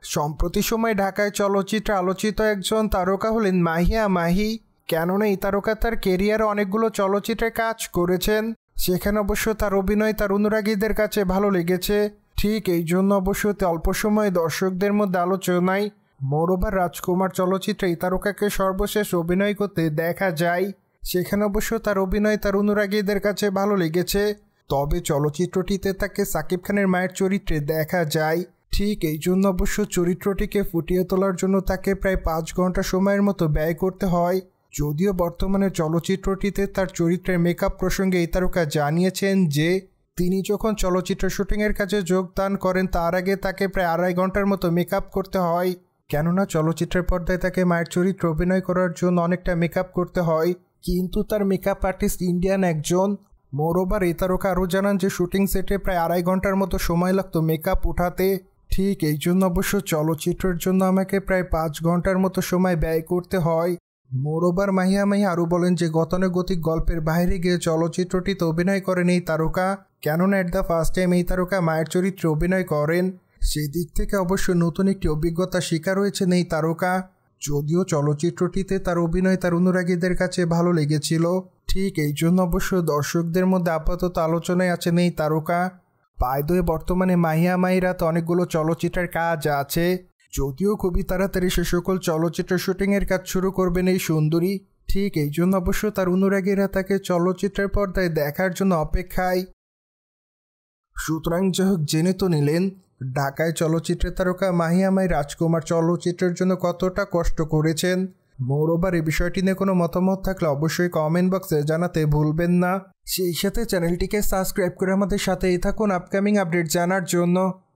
সম্প্রতি সময়ে ঢাকায় চলচ্চিত্রে আলোচিত একজন তারকা হলেন মাহিয়া মাহি। কেননা এই তারকা তার কেরিয়ারে অনেকগুলো চলচ্চিত্রে কাজ করেছেন, সেখানে অবশ্য তার অভিনয় তার অনুরাগীদের কাছে ভালো লেগেছে। ঠিক এই জন্য অবশ্য অল্প সময়ে দর্শকদের মধ্যে আলোচনায়। মোরওভার রাজকুমার চলচ্চিত্রে এই তারকাকে সর্বশেষ অভিনয় করতে দেখা যায়, সেখানে অবশ্য তার অভিনয় তার অনুরাগীদের কাছে ভালো লেগেছে। তবে চলচ্চিত্রটিতে তাকে সাকিব খানের মায়ের চরিত্রে দেখা যায়। ঠিক এই জন্য অবশ্য চরিত্রটিকে ফুটিয়ে তোলার জন্য তাকে প্রায় 5 ঘন্টা সময়ের মতো ব্যয় করতে হয়। যদিও বর্তমানে চলচ্চিত্রটিতে তার চরিত্রের মেকআপ প্রসঙ্গে এই তারকা জানিয়েছেন যে তিনি যখন চলচ্চিত্র শুটিংয়ের কাজে যোগদান করেন তার আগে তাকে প্রায় 2.5 ঘন্টার মতো মেকআপ করতে হয়, কেননা চলচ্চিত্রের পর্দায় তাকে মায়ের চরিত্রে অভিনয় করার জন্য অনেকটা মেকআপ করতে হয়। কিন্তু তার মেকআপ আর্টিস্ট ইন্ডিয়ান একজন। মোরওভার এই তারকা আরও জানান যে শুটিং সেটে প্রায় 2.5 ঘন্টার মতো সময় লাগতো মেকআপ উঠাতে। ঠিক এই জন্য অবশ্য চলচ্চিত্রের জন্য আমাকে প্রায় 5 ঘন্টার মতো সময় ব্যয় করতে হয়। মোরওভার মাহিয়া মাহি আরও বলেন যে গতানুগতিক গল্পের বাইরে গিয়ে চলচ্চিত্রটিতে অভিনয় করেন এই তারকা, কেননা এট দ্য ফার্স্ট টাইম এই তারকা মায়ের চরিত্রে অভিনয় করেন। সেই দিক থেকে অবশ্য নতুন একটি অভিজ্ঞতা শিকার হয়েছেন এই তারকা। যদিও চলচ্চিত্রটিতে তার অভিনয় তার অনুরাগীদের কাছে ভালো লেগেছিল, ঠিক এই জন্য অবশ্য দর্শকদের মধ্যে আপাতত আলোচনায় আছেন এই তারকা। বায়দয়ে বর্তমানে মাহিয়া মাহির হাতে অনেকগুলো চলচ্চিত্রের কাজ আছে, যদিও খুবই তাড়াতাড়ি সে সকল চলচ্চিত্র শুটিংয়ের কাজ শুরু করবেন এই সুন্দরী। ঠিক এই জন্য অবশ্য তার অনুরাগীরা তাকে চলচ্চিত্রের পর্দায় দেখার জন্য অপেক্ষায়। সুতরাং যাই হোক, জেনে তো নিলেন ঢাকায় চলচ্চিত্রের তারকা মাহিয়া মাহি রাজকুমার চলচ্চিত্রের জন্য কতটা কষ্ট করেছেন। মোরওভার এই বিষয়টি নিয়ে কোনো মতামত থাকলে অবশ্যই কমেন্ট বক্সে জানাতে ভুলবেন না। সেই সাথে চ্যানেলটিকে সাবস্ক্রাইব করে আমাদের সাথেই থাকুন আপকামিং আপডেট জানার জন্য।